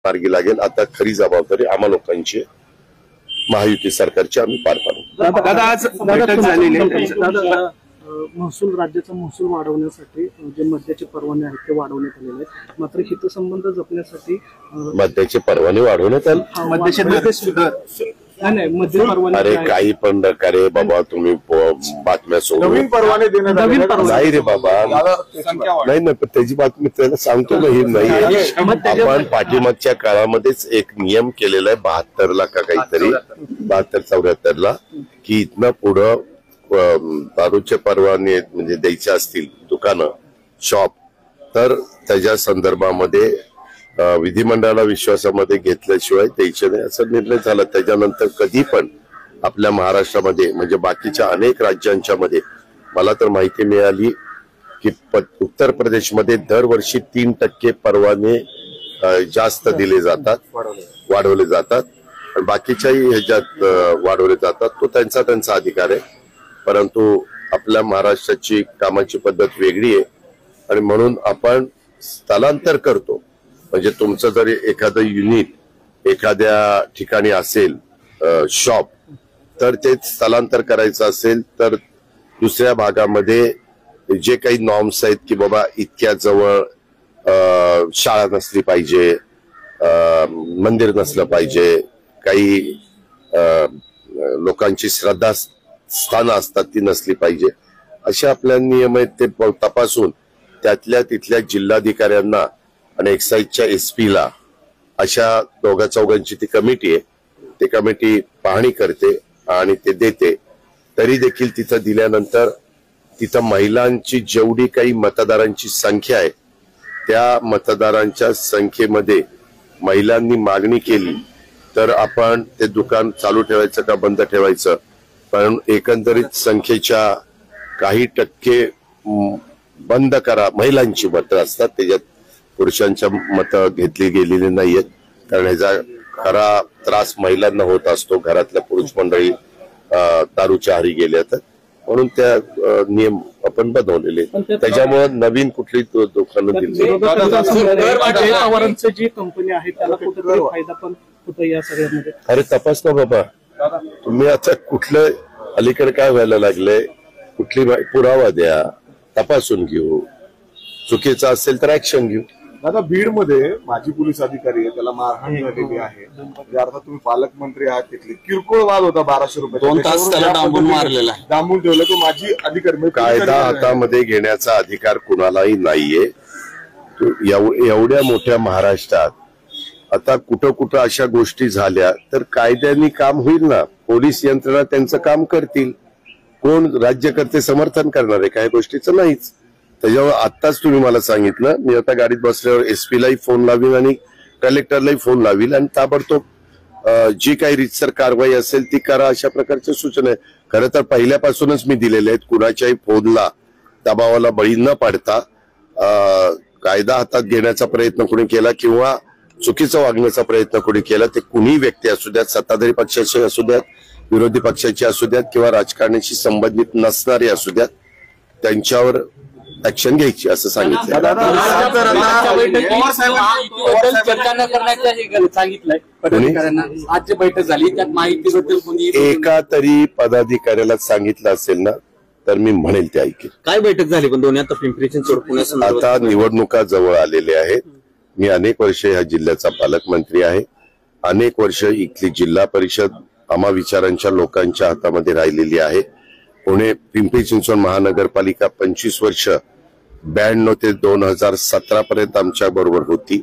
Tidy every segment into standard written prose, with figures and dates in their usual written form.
मार्गी लागेल। आता खरी जबाबदारी आम्हा लोकांची, महायुती सरकारची, आम्ही पार पाडू। दादा आज बैठक झालेली आहे, महसूल राज्याचा महसूल वाढवण्यासाठी जे मद्याचे परवाने आहेत ते वाढवण्यात आलेले आहेत, मात्र हितसंबंध जपण्यासाठी मद्याचे परवाने वाढवण्यात आले। अरे काही पण प्रकारे बाबा तुम्ही बातम्या नवीन परवाने देण्यात नाही रे बाबा, नाही ना, पण त्याची बातमी त्याला सांगतो ना, ही नाही। आपण पाठीमागच्या काळामध्येच एक नियम केलेला आहे 72 ला का काहीतरी, 72-74 ला, की इथनं पुढं दारूचे परवाने म्हणजे द्यायचे असतील दुकानं, शॉप, तर त्याच्या संदर्भामध्ये विधिमंडळाला विश्वासामध्ये घेतल्याशिवाय द्यायचे नाही असा निर्णय झाला। त्याच्यानंतर कधी पण आपल्या महाराष्ट्रामध्ये म्हणजे बाकीच्या अनेक राज्यांच्या मध्ये मला तर माहिती मिळाली की उत्तर प्रदेशमध्ये दरवर्षी 3% परवाने जास्त दिले जातात, वाढवले जातात, आणि बाकीच्याही ह्याच्यात वाढवले जातात। तो त्यांचा अधिकार आहे, परंतु आपल्या महाराष्ट्राची कामाची पद्धत वेगळी आहे आणि म्हणून आपण स्थलांतर करतो। म्हणजे तुमचं जर एखादं युनिट एखाद्या ठिकाणी असेल, शॉप, तर ते स्थलांतर करायचं असेल तर दुसऱ्या भागामध्ये जे काही नॉर्म्स आहेत की बाबा इतक्या जवळ शाळा नसली पाहिजे, मंदिर नसलं पाहिजे, काही लोकांची श्रद्धास्थानं असतात ती नसली पाहिजे, असे आपल्या नियम आहेत। ते तपासून त्यातल्या तिथल्या जिल्हाधिकाऱ्यांना आणि एक्साईजच्या SP ला, अशा दोघा चौघांची ती कमिटी आहे, ती कमिटी पाहणी करते आणि ते देते। तरी देखील तिथं दिल्यानंतर तिथं महिलांची जेवढी काही मतदारांची संख्या आहे त्या मतदारांच्या संख्येमध्ये महिलांनी मागणी केली तर आपण ते दुकान चालू ठेवायचं का बंद ठेवायचं, पण एकंदरीत संख्येच्या काही टक्के बंद करा। महिलांची मतं असतात, त्याच्यात पुरुषांच्या मतं घेतली गेलेली नाहीयेत, कारण ह्याचा खरा त्रास महिलांना होत असतो, घरातल्या पुरुष मंडळी दारूच्या आहारी गेल्या तर, म्हणून त्या नियम आपण बनवलेले। त्याच्यामुळे नवीन कुठली दुकानं दिली जी कंपनी आहे त्याला कुठेतरी फायदा पण होतो या सगळ्यामध्ये। अरे तपास ना बाबा, तुम्ही आता कुठलं अलीकडे काय व्हायला लागलंय, कुठली पुरावा द्या, तपासून घेऊ, चुकीचं असेल तर ऍक्शन घेऊ। दादा बीड मध्ये माजी पोलीस अधिकारी आहे, त्याला मारहाण झालेली आहे, म्हणजे अर्थात तुम्ही पालकमंत्री आहात, तिथले किरकोळ वाद होता 1200 रुपये, 2 तास त्याला डांबून मारलेला, डांबून ठेवलं। तो माजी अधिकारी, कायदा हातामध्ये घेण्याचा अधिकार कुणालाही नाहीये। एवढ्या मोठ्या महाराष्ट्रात आता कुठं कुठं अशा गोष्टी झाल्या तर कायद्याने काम होईल ना, पोलीस यंत्रणा त्यांचं काम करतील, कोण राज्यकर्ते समर्थन करणार आहे काही गोष्टीचं नाहीच। त्याच्यावर आत्ताच तुम्ही मला सांगितलं, मी आता गाडीत बसल्यावर SP लाही फोन लावीन आणि कलेक्टरलाही फोन लावील आणि ताबडतोब जी काही रीतसर कारवाई असेल ती करा, अशा प्रकारच्या सूचना आहे। खरं तर पहिल्यापासूनच मी दिलेले आहेत, कुणाच्याही फोनला दबावाला बळी न पडता कायदा हातात घेण्याचा प्रयत्न कोणी केला किंवा चुकीचा वागण्याचा प्रयत्न कोणी केला, ते कुणी व्यक्ती असू द्यात, सत्ताधारी पक्षाचे असू द्यात, विरोधी पक्षाचे असू द्यात किंवा राजकारणाशी संबंधित नसणारे असू द्यात, त्यांच्यावर ऍक्शन घ्यायची असं सांगितलं। चर्चा न करण्याचं सांगितलंय पदाधिकाऱ्यांना। आज जी बैठक झाली त्यात माहितीबद्दल कोणी एका तरी पदाधिकाऱ्याला सांगितलं असेल ना तर मी म्हणेल ते ऐकेल। काय बैठक झाली पण दोन्ही, आता पिंपरी चिंचवड पुण्यासंदर्भात आता निवडणुका जवळ आलेल्या आहेत। मी अनेक वर्ष ह्या जिल्ह्याचा पालकमंत्री आहे, अनेक वर्ष इथली जिल्हा परिषद आम्हा विचारांच्या लोकांच्या हातामध्ये राहिलेली आहे। पुणे पिंपरी चिंचवड महानगरपालिका 25 वर्ष 92 ते 2017 पर्यंत आमच्या बरोबर होती।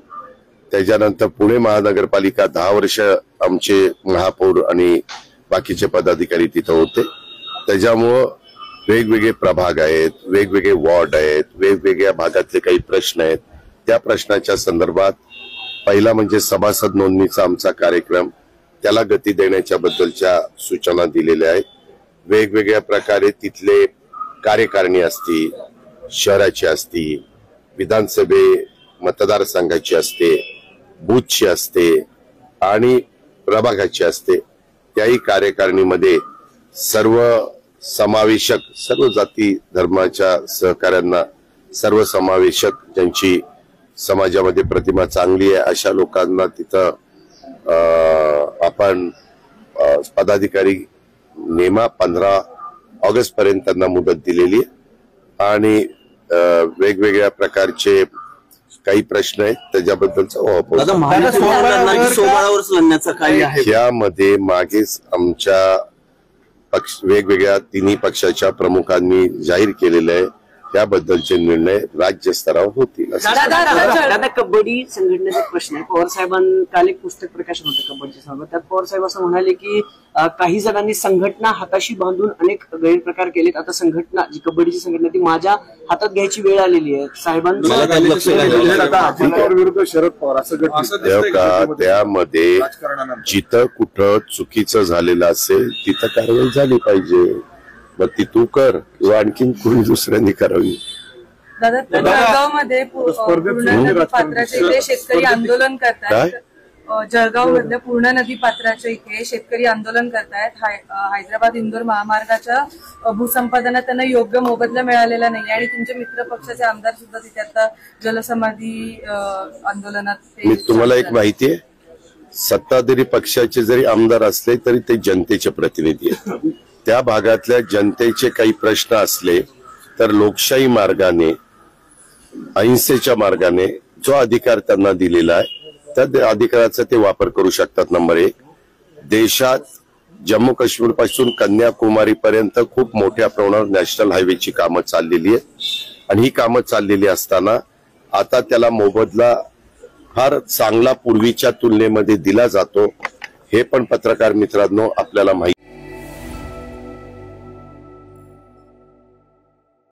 त्याच्यानंतर पुणे महानगरपालिका 10 वर्ष आमचे महापौर आणि बाकीचे पदाधिकारी तिथं होते। त्याच्यामुळं वेगवेगळे प्रभाग आहेत, वेगवेगळे वॉर्ड आहेत, वेगवेगळ्या भागातले काही प्रश्न आहेत, त्या प्रश्नाच्या संदर्भात पहिला म्हणजे सभासद नोंदणीचा आमचा कार्यक्रम, त्याला गती देण्याच्या बद्दलच्या सूचना दिलेल्या आहेत। वेगवेगळ्या प्रकारे तिथले कार्यकारिणी असती, शहराची असती, विधानसभे मतदारसंघाची असते, बूथची असते आणि प्रभागाची असते, त्याही कार्यकारिणीमध्ये सर्व समावेशक, सर्व जाती धर्माच्या सहकाऱ्यांना सर्व समावेशक ज्यांची समाजामध्ये प्रतिमा चांगली आहे अशा लोकांना तिथं आपण पदाधिकारी नेमा. 15 ऑगस्ट पर्यंत त्यांना मुदत दिलेली आहे आणि वेगवेगळ्या प्रकारचे काही प्रश्न आहेत त्याच्याबद्दलचा यामध्ये मागेच आमच्या वेगवेगळ्या तिन्ही पक्षाच्या प्रमुखांनी जाहीर केलेले आहे त्याबद्दलचे निर्णय राज्य स्तरावर होतील. दादा कबड्डी संघटनेचा प्रश्न आहे. पवार साहेबांनी काल एक पुस्तक प्रकाशन होतं कबड्डीच्या संदर्भात. त्यात पवार साहेब असं म्हणाले की काही जणांनी संघटना हाताशी बांधून अनेक गैरप्रकार केलेत. आता संघटना जी कबड्डीची संघटना ती माझ्या हातात घ्यायची वेळ आलेली आहे. साहेबांनी विरुद्ध शरद पवार असं त्यामध्ये जिथं कुठं चुकीचं झालेलं असेल तिथं कारवाई झाली पाहिजे. मग ती तू कर किंवा आणखीन कोणी दुसऱ्यांनी करावी. दादा जळगावमध्ये पूर्ण नदी पात्राच्या इथे शेतकरी आंदोलन करतायत. जळगाव मधल्या पूर्ण नदी पात्राच्या इथे शेतकरी आंदोलन करतायत. हैदराबाद इंदोर महामार्गाच्या भूसंपादनात त्यांना योग्य मोबदला मिळालेला नाही आणि तुमचे मित्र पक्षाचे आमदार सुद्धा तिथे आता जलसमाधी आंदोलनात. मी तुम्हाला एक माहिती आहे, सत्ताधारी पक्षाचे जरी आमदार असले तरी ते जनतेचे प्रतिनिधी आहेत. त्या भागातल्या जनतेचे काही प्रश्न असले तर लोकशाही मार्गाने अहिंसेच्या मार्गाने जो अधिकार त्यांना दिलेला आहे त्या अधिकाराचा ते वापर करू शकतात. नंबर 1, देशात जम्मू काश्मीर पासून कन्याकुमारी पर्यंत खूप मोठ्या प्रमाणावर नॅशनल हायवेची कामं चाललेली आहेत आणि ही कामं चाललेली असताना आता त्याला मोबदला फार चांगला पूर्वीच्या तुलनेमध्ये दिला जातो. हे पण पत्रकार मित्रांनो आपल्याला माहिती